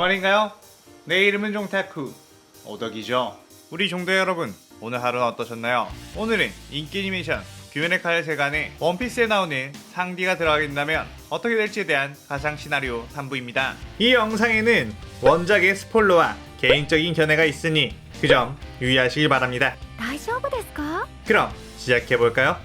안녕하신가요? 내 이름은 종타쿠 오덕이죠. 우리 종도 여러분, 오늘 하루는 어떠셨나요? 오늘은 인기 애니메이션 규현의 칼 세간에 원피스에 나오는 상디가 들어가게 된다면 어떻게 될지에 대한 가상 시나리오 3부입니다. 이 영상에는 원작의 스포일러와 개인적인 견해가 있으니 그 점 유의하시길 바랍니다. 大丈夫ですか? 그럼 시작해볼까요?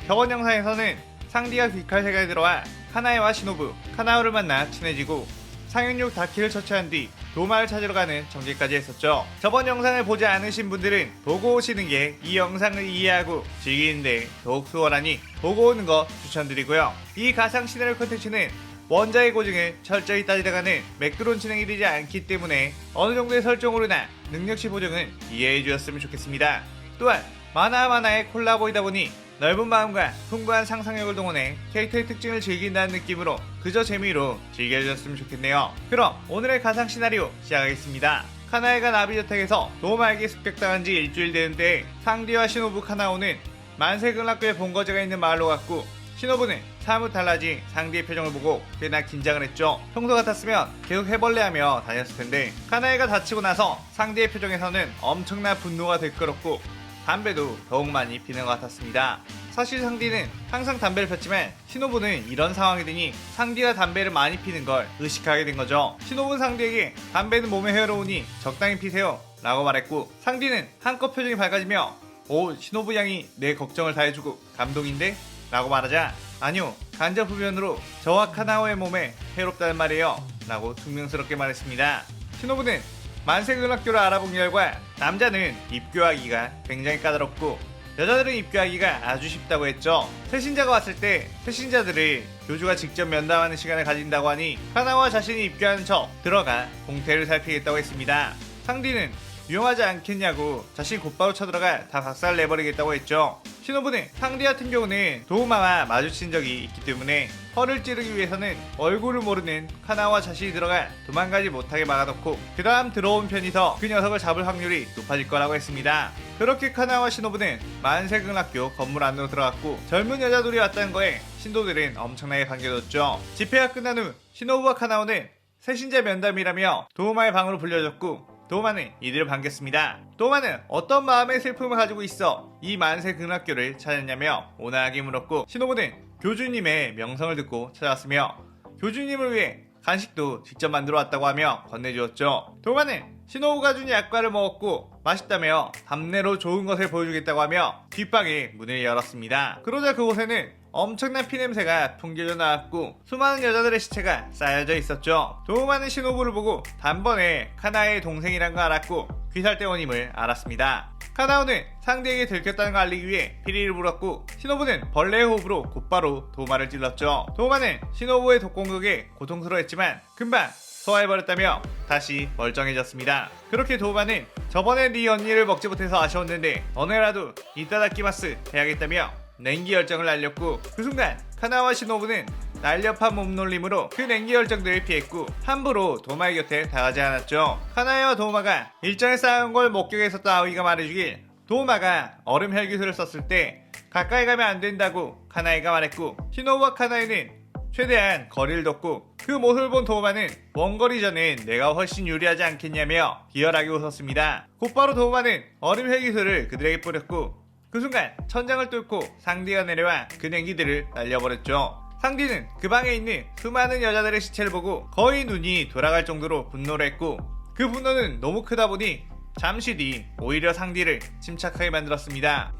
저번 영상에서는 상디가 귀칼 세계에 들어와 카나에와 시노부, 카나오를 만나 친해지고 상현육 다키를 처치한 뒤 도마를 찾으러 가는 전개까지 했었죠. 저번 영상을 보지 않으신 분들은 보고 오시는 게 이 영상을 이해하고 즐기는데 더욱 수월하니 보고 오는 거 추천드리고요. 이 가상 시나리오 콘텐츠는 원작의 고증을 철저히 따지다가는 매끄러운 진행이 되지 않기 때문에 어느 정도의 설정으로나 능력치 보정은 이해해 주셨으면 좋겠습니다. 또한 만화와 만화의 콜라보이다 보니 넓은 마음과 풍부한 상상력을 동원해 캐릭터의 특징을 즐긴다는 느낌으로 그저 재미로 즐겨주셨으면 좋겠네요. 그럼 오늘의 가상 시나리오 시작하겠습니다. 카나에가 나비저택에서 도마에게 습격당한 지 일주일 되는데 상디와 시노부 카나오는 만세극락교의 본거지가 있는 마을로 갔고 시노부는 사뭇 달라진 상디의 표정을 보고 꽤나 긴장을 했죠. 평소 같았으면 계속 해벌레하며 다녔을 텐데 카나에가 다치고 나서 상디의 표정에서는 엄청난 분노가 들끓었고 담배도 더욱 많이 피는 것 같았습니다. 사실 상디는 항상 담배를 폈지만 시노부는 이런 상황이 되니 상디가 담배를 많이 피는 걸 의식하게 된 거죠. 시노부는 상디에게 담배는 몸에 해로우니 적당히 피세요 라고 말했고 상디는 한껏 표정이 밝아지며 오, 시노부 양이 내 걱정을 다 해주고 감동인데? 라고 말하자 아니요, 간접 흡연으로 저와 카나오의 몸에 해롭다는 말이에요 라고 퉁명스럽게 말했습니다. 시노부는 만세극락교를 알아본 결과 남자는 입교하기가 굉장히 까다롭고 여자들은 입교하기가 아주 쉽다고 했죠. 새신자가 왔을 때 새신자들을 교주가 직접 면담하는 시간을 가진다고 하니 카나와 자신이 입교하는 척 들어가 공태를 살피겠다고 했습니다. 상디는 위험하지 않겠냐고 자신 곧바로 쳐들어가 다 박살 내버리겠다고 했죠. 시노부는 상디 같은 경우는 도우마와 마주친 적이 있기 때문에 허를 찌르기 위해서는 얼굴을 모르는 카나와 자신이 들어가 도망가지 못하게 막아놓고 그 다음 들어온 편이서 그 녀석을 잡을 확률이 높아질 거라고 했습니다. 그렇게 카나와 시노부는 만세극락교 건물 안으로 들어갔고 젊은 여자들이 왔다는 거에 신도들은 엄청나게 반겨줬죠. 집회가 끝난 후 시노부와 카나오는 새신자 면담이라며 도우마의 방으로 불려졌고 도우마는 이들을 반겼습니다. 도우마는 어떤 마음의 슬픔을 가지고 있어 이 만세극락교를 찾았냐며 온화하게 물었고 시노부는 교주님의 명성을 듣고 찾아왔으며 교주님을 위해 간식도 직접 만들어 왔다고 하며 건네주었죠. 도우마는 시노부가 준 약과를 먹었고 맛있다며 답례로 좋은 것을 보여주겠다고 하며 뒷방에 문을 열었습니다. 그러자 그곳에는 엄청난 피냄새가 풍겨져 나왔고 수많은 여자들의 시체가 쌓여져 있었죠. 도우마는 시노부를 보고 단번에 카나의 동생이란 거 알았고 귀살대원임을 알았습니다. 카나오는 상대에게 들켰다는 걸 알리기 위해 피리를 불었고 시노부는 벌레의 호흡으로 곧바로 도우마를 찔렀죠. 도우마는 시노부의 독공격에 고통스러워했지만 금방 소화해버렸다며 다시 멀쩡해졌습니다. 그렇게 도우마는 저번에 네 언니를 먹지 못해서 아쉬웠는데 오늘라도 이따다키마스 해야겠다며 냉기 열정을 날렸고 그 순간 카나와 시노부는 날렵한 몸놀림으로 그 냉기 열정들을 피했고 함부로 도우마의 곁에 다가지 않았죠. 카나에와 도우마가 일정에 쌓아온 걸 목격했었던 아오이가 말해주길 도우마가 얼음 헬기술을 썼을 때 가까이 가면 안 된다고 카나에가 말했고 시노부와 카나에는 최대한 거리를 뒀고 그 모습을 본 도우마는 원거리전엔 내가 훨씬 유리하지 않겠냐며 비열하게 웃었습니다. 곧바로 도우마는 얼음 헬기술을 그들에게 뿌렸고 그 순간 천장을 뚫고 상디가 내려와 그 냉기들을 날려버렸죠. 상디는 그 방에 있는 수많은 여자들의 시체를 보고 거의 눈이 돌아갈 정도로 분노를 했고 그 분노는 너무 크다 보니 잠시 뒤 오히려 상디를 침착하게 만들었습니다.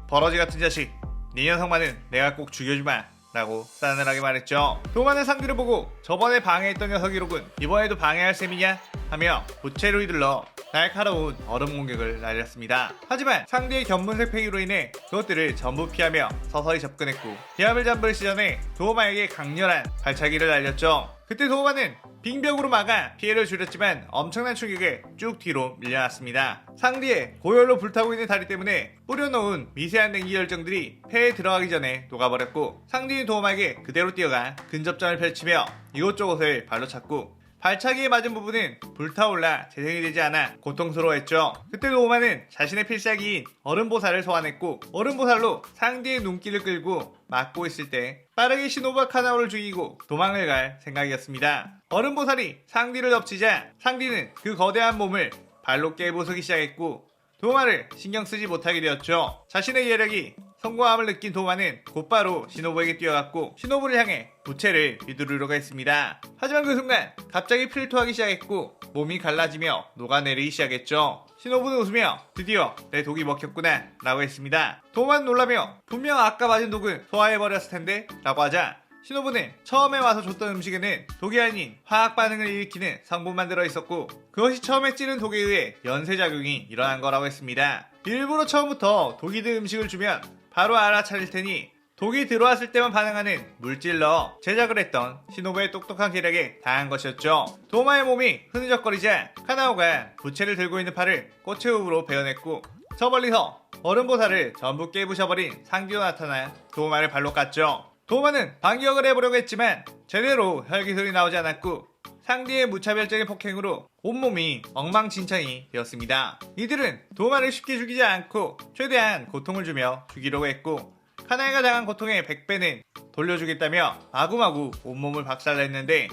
버러지 같은 자식, 네 녀석만은 내가 꼭 죽여주마 라고 싸늘하게 말했죠. 도우마는 상디를 보고 저번에 방해했던 녀석이로군, 이번에도 방해할 셈이냐 하며 부채로 휘둘러 날카로운 얼음 공격을 날렸습니다. 하지만 상대의 견문색 팽이로 인해 그것들을 전부 피하며 서서히 접근했고 비압을 잠글 시전에 도우마에게 강렬한 발차기를 날렸죠. 그때 도우마는 빙벽으로 막아 피해를 줄였지만 엄청난 충격에 쭉 뒤로 밀려났습니다. 상디의 고열로 불타고 있는 다리 때문에 뿌려놓은 미세한 냉기 열정들이 폐에 들어가기 전에 녹아버렸고 상디는 도우마에게 그대로 뛰어가 근접전을 펼치며 이곳저곳을 발로 찼고 발차기에 맞은 부분은 불타올라 재생이 되지 않아 고통스러워했죠. 그때 도마는 자신의 필살기인 얼음보살을 소환했고 얼음보살로 상대의 눈길을 끌고 막고 있을 때 빠르게 시노부와 카나오를 죽이고 도망을 갈 생각이었습니다. 얼음보살이 상디를 덮치자 상디는 그 거대한 몸을 발로 깨부수기 시작했고 도마를 신경 쓰지 못하게 되었죠. 자신의 예력이 성공함을 느낀 도마는 곧바로 시노부에게 뛰어갔고 시노부를 향해 부채를 휘두르려고 했습니다. 하지만 그 순간 갑자기 피를 토하기 시작했고 몸이 갈라지며 녹아내리기 시작했죠. 시노부는 웃으며 드디어 내 독이 먹혔구나 라고 했습니다. 도마는 놀라며 분명 아까 맞은 독은 소화해버렸을 텐데 라고 하자 시노부는 처음에 와서 줬던 음식에는 독이 아닌 화학 반응을 일으키는 성분만 들어있었고 그것이 처음에 찌른 독에 의해 연쇄작용이 일어난 거라고 했습니다. 일부러 처음부터 독이 든 음식을 주면 바로 알아차릴 테니 독이 들어왔을 때만 반응하는 물질로 제작을 했던 시노부의 똑똑한 계략에 당한 것이었죠. 도마의 몸이 흐느적거리자 카나오가 부채를 들고 있는 팔을 꽃의 흡으로 베어냈고 저 멀리서 얼음보살을 전부 깨부셔버린 상디도 나타나 도마를 발로 깠죠. 도마는 반격을 해보려고 했지만 제대로 혈기술이 나오지 않았고 상디의 무차별적인 폭행으로 온몸이 엉망진창이 되었습니다. 이들은 도마를 쉽게 죽이지 않고 최대한 고통을 주며 죽이려고 했고 카나이가 당한 고통의 100배는 돌려주겠다며 마구마구 온몸을 박살냈는데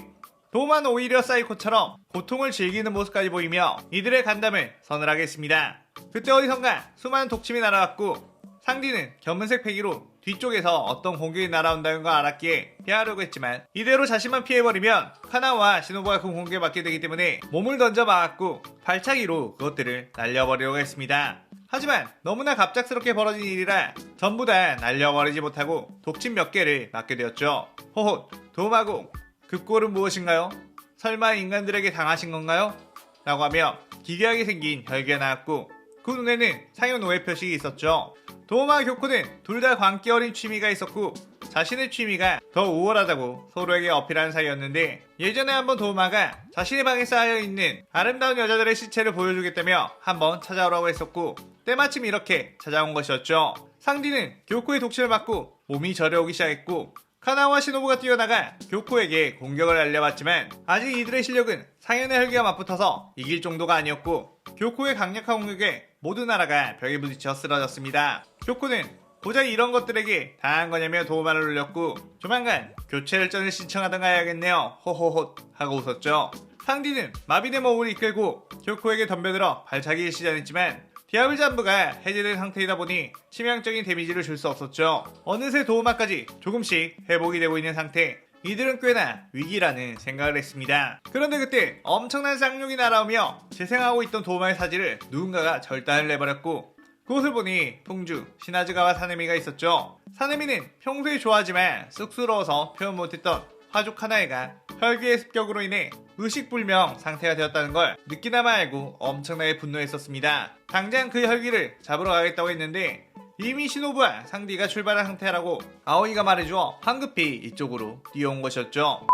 도마는 오히려 사이코처럼 고통을 즐기는 모습까지 보이며 이들의 간담을 서늘하게 했습니다. 그때 어디선가 수많은 독침이 날아왔고 상디는 검은색 패기로 뒤쪽에서 어떤 공격이 날아온다는 걸 알았기에 피하려고 했지만 이대로 자신만 피해버리면 카나와 시노부가 그 공격에 맞게 되기 때문에 몸을 던져 막았고 발차기로 그것들을 날려버리려고 했습니다. 하지만 너무나 갑작스럽게 벌어진 일이라 전부 다 날려버리지 못하고 독침 몇 개를 맞게 되었죠. 호호, 도마공, 그 꼴은 무엇인가요? 설마 인간들에게 당하신 건가요? 라고 하며 기괴하게 생긴 혈기가 나왔고 그 눈에는 상여노예 표식이 있었죠. 도마와 교코는 둘 다 광기 어린 취미가 있었고 자신의 취미가 더 우월하다고 서로에게 어필하는 사이였는데 예전에 한번 도마가 자신의 방에 쌓여있는 아름다운 여자들의 시체를 보여주겠다며 한번 찾아오라고 했었고 때마침 이렇게 찾아온 것이었죠. 상디는 교코의 독침을 받고 몸이 저려오기 시작했고 카나와 시노부가 뛰어나가 교코에게 공격을 날려봤지만 아직 이들의 실력은 상현의 혈기가 맞붙어서 이길 정도가 아니었고 교코의 강력한 공격에 모든 나라가 벽에 부딪혀 쓰러졌습니다. 교코는 고작 이런 것들에게 당한 거냐며 도마를 올렸고 조만간 교체혈전을 신청하던가 해야겠네요. 호호호 하고 웃었죠. 상디는 마비의 몸을 이끌고 교코에게 덤벼들어 발차기를 시전했지만 디아블 잠부가 해제된 상태이다 보니 치명적인 데미지를 줄 수 없었죠. 어느새 도마까지 조금씩 회복이 되고 있는 상태. 이들은 꽤나 위기라는 생각을 했습니다. 그런데 그때 엄청난 쌍욕이 날아오며 재생하고 있던 도마의 사지를 누군가가 절단을 내버렸고 그것을 보니 풍주, 시나즈가와 사네미가 있었죠. 사네미는 평소에 좋아하지만 쑥스러워서 표현 못했던 화족 하나애가 혈기의 습격으로 인해 의식불명 상태가 되었다는 걸 느끼나마 알고 엄청나게 분노했었습니다. 당장 그 혈기를 잡으러 가겠다고 했는데 이미 시노부와 상디가 출발한 상태라고 아오이가 말해주어 황급히 이쪽으로 뛰어온 것이었죠.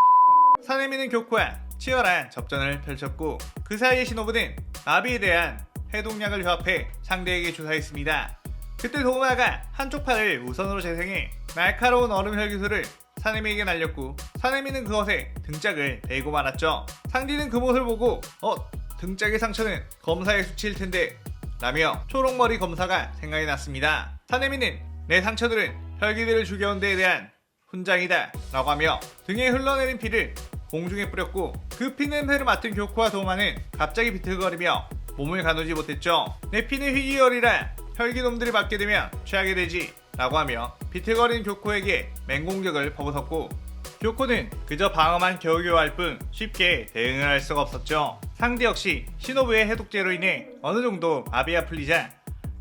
사네미는 교코와 치열한 접전을 펼쳤고 그 사이에 시노부는 마비에 대한 해독약을 조합해 상대에게 주사했습니다. 그때 도마가 한쪽 팔을 우선으로 재생해 날카로운 얼음 혈기술을 사네미에게 날렸고 사네미는 그것에 등짝을 베고 말았죠. 상디는 그 모습을 보고 등짝의 상처는 검사의 수치일 텐데 라며 초록머리 검사가 생각이 났습니다. 사네미는 내 상처들은 혈기들을 죽여온 데에 대한 훈장이다 라고 하며 등에 흘러내린 피를 공중에 뿌렸고 그 피 냄새를 맡은 교코와 도마는 갑자기 비틀거리며 몸을 가누지 못했죠. 내 피는 희귀혈이라 혈기놈들이 맞게 되면 취하게 되지 라고 하며 비틀거리는 교코에게 맹공격을 퍼붓었고 교코는 그저 방어만 겨우겨우 할 뿐 쉽게 대응을 할 수가 없었죠. 상대 역시 시노부의 해독제로 인해 어느 정도 마비가 풀리자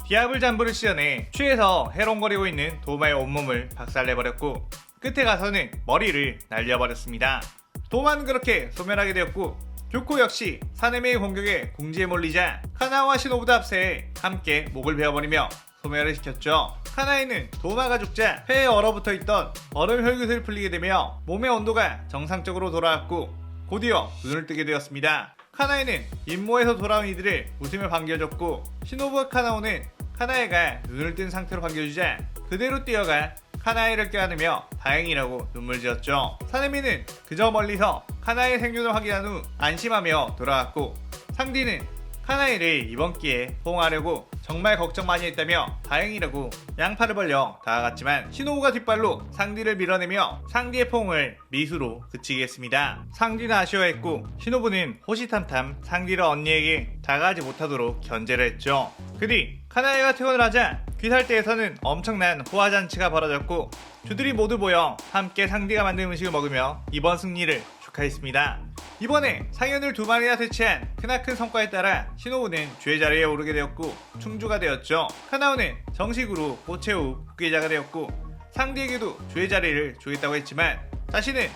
디아블 잠부를 시전해 취해서 해롱거리고 있는 도마의 온몸을 박살내버렸고 끝에 가서는 머리를 날려버렸습니다. 도마는 그렇게 소멸하게 되었고 교코 역시 사네미의 공격에 궁지에 몰리자 카나와 시노부도 합세해 함께 목을 베어버리며 소멸을 시켰죠. 카나이는 도마가 죽자 폐에 얼어붙어 있던 얼음 혈기술이 풀리게 되며 몸의 온도가 정상적으로 돌아왔고 곧이어 눈을 뜨게 되었습니다. 카나이는 임무에서 돌아온 이들을 웃으며 반겨줬고 시노부와 카나오는 카나이가 눈을 뜬 상태로 반겨주자 그대로 뛰어가 카나에를 껴안으며 다행이라고 눈물 지었죠. 사내미는 그저 멀리서 카나의 생존을 확인한 후 안심하며 돌아왔고, 상디는 카나에를 이번 기회에 포옹하려고 정말 걱정 많이 했다며 다행이라고 양팔을 벌려 다가갔지만 시노부가 뒷발로 상디를 밀어내며 상디의 포옹을 미수로 그치게 했습니다. 상디는 아쉬워했고 시노부는 호시탐탐 상디를 언니에게 다가가지 못하도록 견제를 했죠. 그 뒤 카나에가 퇴원을 하자 귀살대에서는 엄청난 호화잔치가 벌어졌고, 주들이 모두 모여 함께 상디가 만든 음식을 먹으며 이번 승리를 축하했습니다. 이번에 상현을 2마리나 퇴치한 크나큰 성과에 따라 시노부는 주의 자리에 오르게 되었고 충주가 되었죠. 카나오는 정식으로 고체후 국회의자가 되었고, 상디에게도 주의 자리를 주겠다고 했지만 자신은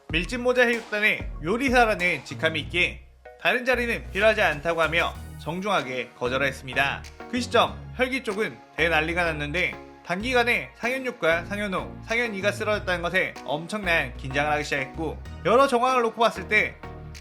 밀짚모자 해육단의 요리사라는 직함이 있기에 다른 자리는 필요하지 않다고 하며 정중하게 거절했습니다. 그 시점 혈기 쪽은 대난리가 났는데 단기간에 상현육과 상현호, 상현이가 쓰러졌다는 것에 엄청난 긴장을 하기 시작했고, 여러 정황을 놓고 봤을 때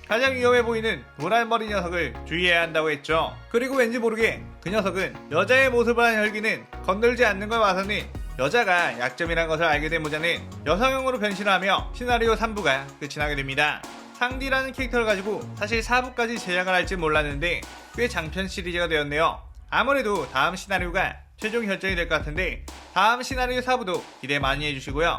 가장 위험해 보이는 노란머리 녀석을 주의해야 한다고 했죠. 그리고 왠지 모르게 그 녀석은 여자의 모습을 한 혈기는 건들지 않는 걸 봐서는 여자가 약점이란 것을 알게 된 모자는 여성형으로 변신하며 시나리오 3부가 끝이 나게 됩니다. 상디라는 캐릭터를 가지고 사실 4부까지 제작을 할지 몰랐는데 꽤 장편 시리즈가 되었네요. 아무래도 다음 시나리오가 최종 결정이 될 것 같은데 다음 시나리오 4부도 기대 많이 해주시고요.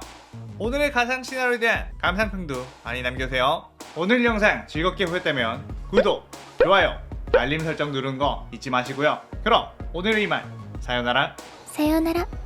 오늘의 가상 시나리오에 대한 감상평도 많이 남겨주세요. 오늘 영상 즐겁게 보셨다면 구독, 좋아요, 알림 설정 누르는 거 잊지 마시고요. 그럼 오늘은 이만. 사요나라.さようなら。